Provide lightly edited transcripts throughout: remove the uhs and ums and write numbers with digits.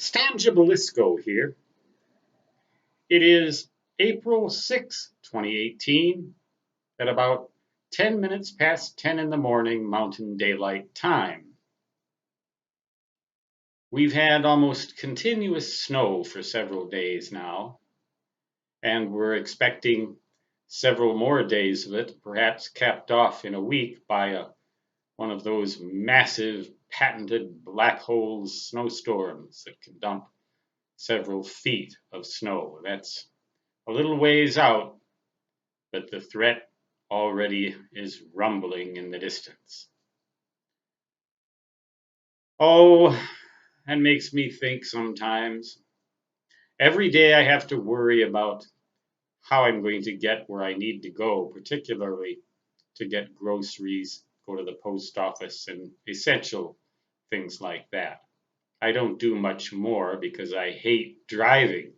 Stan Gibilisco here. It is April 6, 2018, at about 10 minutes past 10 in the morning Mountain Daylight Time. We've had almost continuous snow for several days now, and we're expecting several more days of it, perhaps capped off in a week by one of those massive patented black holes snowstorms that can dump several feet of snow. That's a little ways out, but the threat already is rumbling in the distance. Oh, that makes me think sometimes. Every day I have to worry about how I'm going to get where I need to go, particularly to get groceries, go to the post office, and essential things like that. I don't do much more because I hate driving,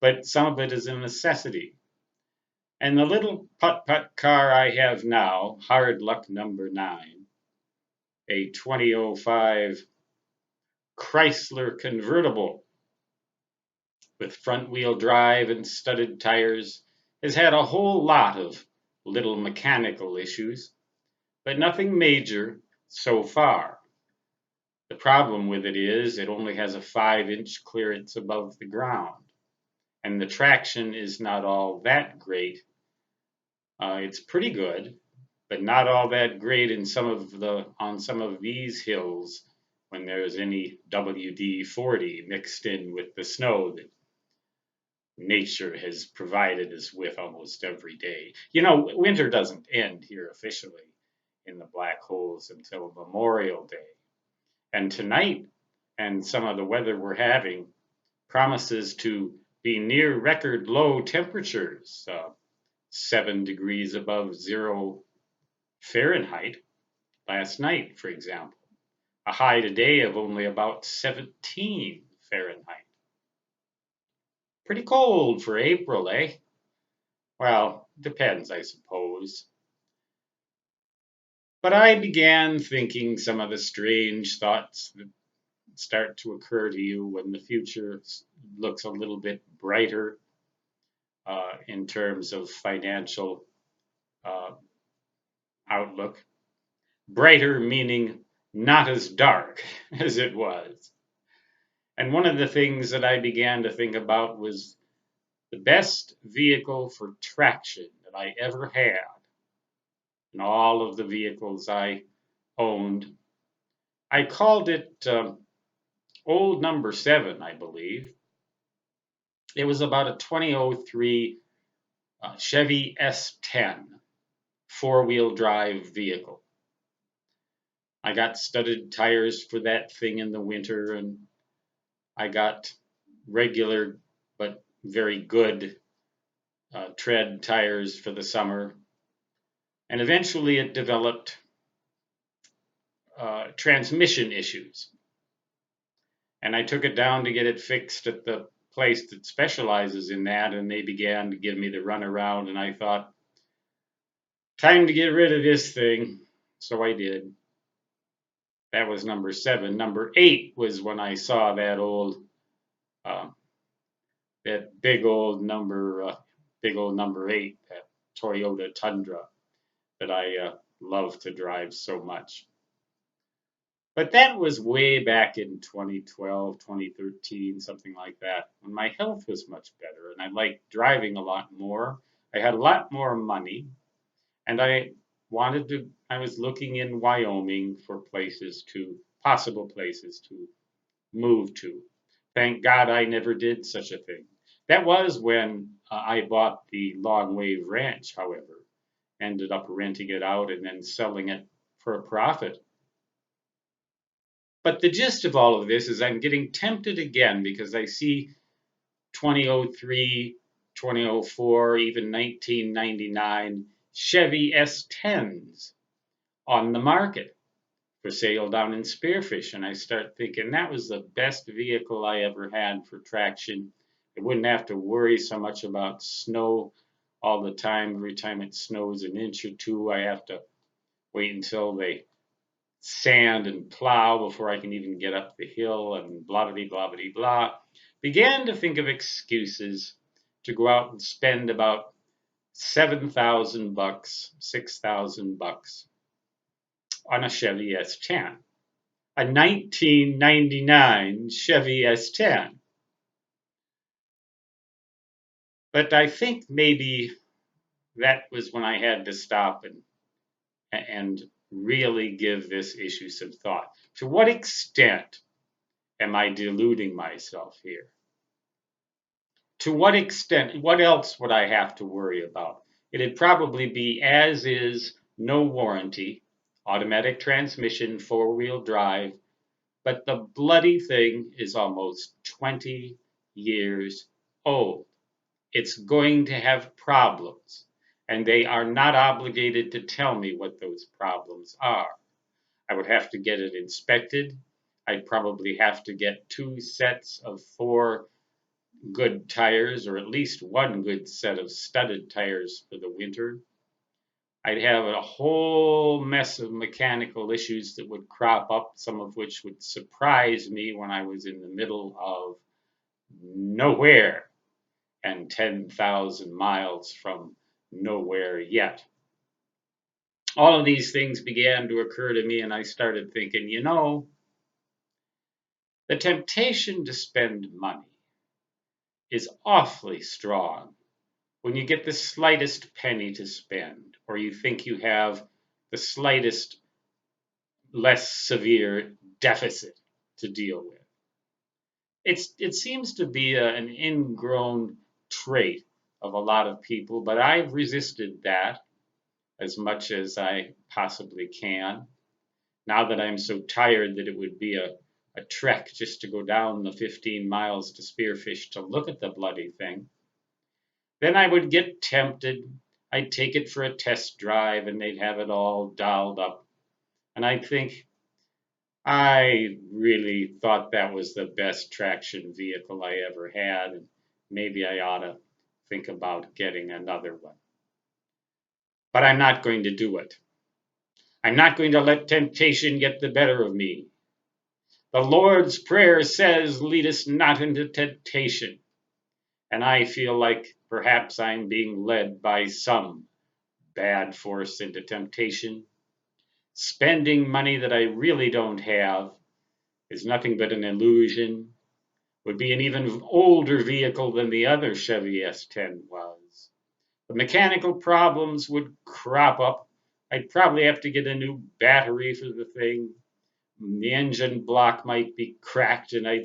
but some of it is a necessity. And the little putt-putt car I have now, hard luck number 9, a 2005 Chrysler convertible with front-wheel drive and studded tires, has had a whole lot of little mechanical issues, but nothing major so far. The problem with it is it only has a 5-inch clearance above the ground, and the traction is not all that great. It's pretty good, but not all that great on some of these hills when there's any WD-40 mixed in with the snow that nature has provided us with almost every day. You know, winter doesn't end here officially in the black holes until Memorial Day. And tonight, and some of the weather we're having, promises to be near record low temperatures, 7 degrees above 0 Fahrenheit last night, for example. A high today of only about 17 Fahrenheit. Pretty cold for April, eh? Well, depends, I suppose. But I began thinking some of the strange thoughts that start to occur to you when the future looks a little bit brighter in terms of financial uh, outlook. Brighter meaning not as dark as it was. And one of the things that I began to think about was the best vehicle for traction that I ever had in all of the vehicles I owned. I called it old number 7, I believe. It was about a 2003 Chevy S10 four-wheel drive vehicle. I got studded tires for that thing in the winter, and I got regular but very good tread tires for the summer. And eventually it developed transmission issues. And I took it down to get it fixed at the place that specializes in that, and they began to give me the runaround, and I thought, time to get rid of this thing. So I did. That was number 7. Number 8 was when I saw that uh, big old number 8, that Toyota Tundra that I love to drive so much. But that was way back in 2012, 2013, something like that, when my health was much better and I liked driving a lot more. I had a lot more money, and I was looking in Wyoming for possible places to move to. Thank God I never did such a thing. That was when I bought the Long Wave Ranch, however, ended up renting it out and then selling it for a profit. But the gist of all of this is I'm getting tempted again because I see 2003, 2004, even 1999 Chevy S10s on the market for sale down in Spearfish. And I start thinking that was the best vehicle I ever had for traction. I wouldn't have to worry so much about snow all the time. Every time it snows an inch or two, I have to wait until they sand and plow before I can even get up the hill and blah, blah, blah, blah, blah. Began to think of excuses to go out and spend about $7,000, $6,000 on a Chevy S10, a 1999 Chevy S10. But I think maybe that was when I had to stop and really give this issue some thought. To what extent am I deluding myself here? To what extent, what else would I have to worry about? It'd probably be as is, no warranty, automatic transmission, four-wheel drive, but the bloody thing is almost 20 years old. It's going to have problems, and they are not obligated to tell me what those problems are. I would have to get it inspected. I'd probably have to get 2 sets of 4 good tires, or at least 1 good set of studded tires for the winter. I'd have a whole mess of mechanical issues that would crop up, some of which would surprise me when I was in the middle of nowhere and 10,000 miles from nowhere yet. All of these things began to occur to me, and I started thinking, the temptation to spend money is awfully strong when you get the slightest penny to spend, or you think you have the slightest less severe deficit to deal with. It seems to be an ingrown trait of a lot of people, but I've resisted that as much as I possibly can. Now that I'm so tired that it would be a trek just to go down the 15 miles to Spearfish to look at the bloody thing, then I would get tempted. I'd take it for a test drive and they'd have it all dialed up. And I'd think, I really thought that was the best traction vehicle I ever had, and maybe I ought to think about getting another one. But I'm not going to do it. I'm not going to let temptation get the better of me. The Lord's Prayer says, lead us not into temptation. And I feel like perhaps I'm being led by some bad force into temptation. Spending money that I really don't have is nothing but an illusion. Would be an even older vehicle than the other Chevy S10 was. The mechanical problems would crop up. I'd probably have to get a new battery for the thing. The engine block might be cracked, and I'd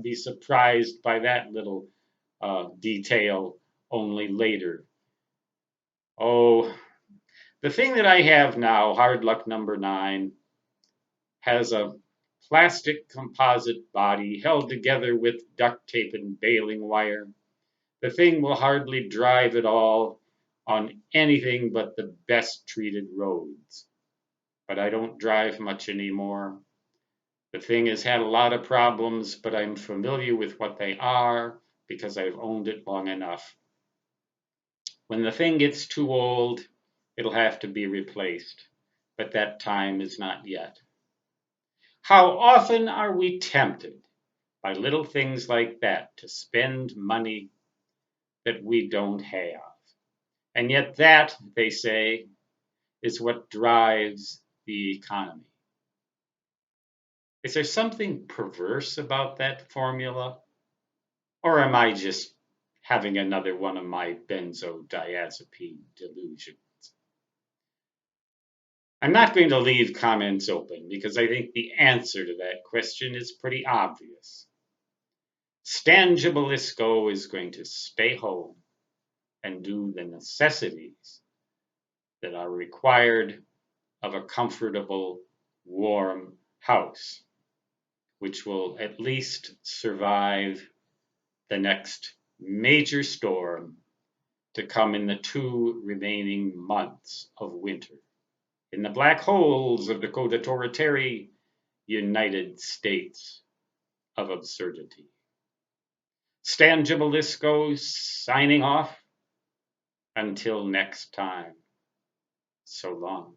be surprised by that little detail only later. Oh, the thing that I have now, hard luck number 9, has a plastic composite body held together with duct tape and baling wire. The thing will hardly drive at all on anything but the best treated roads. But I don't drive much anymore. The thing has had a lot of problems, but I'm familiar with what they are because I've owned it long enough. When the thing gets too old, it'll have to be replaced, but that time is not yet. How often are we tempted by little things like that to spend money that we don't have? And yet that, they say, is what drives the economy. Is there something perverse about that formula? Or am I just having another one of my benzodiazepine delusions? I'm not going to leave comments open because I think the answer to that question is pretty obvious. Stan Gibilisco is going to stay home and do the necessities that are required of a comfortable, warm house, which will at least survive the next major storm to come in the 2 remaining months of winter in the black holes of the codatoratory United States of absurdity. Stan Gibilisco signing off. Until next time, so long.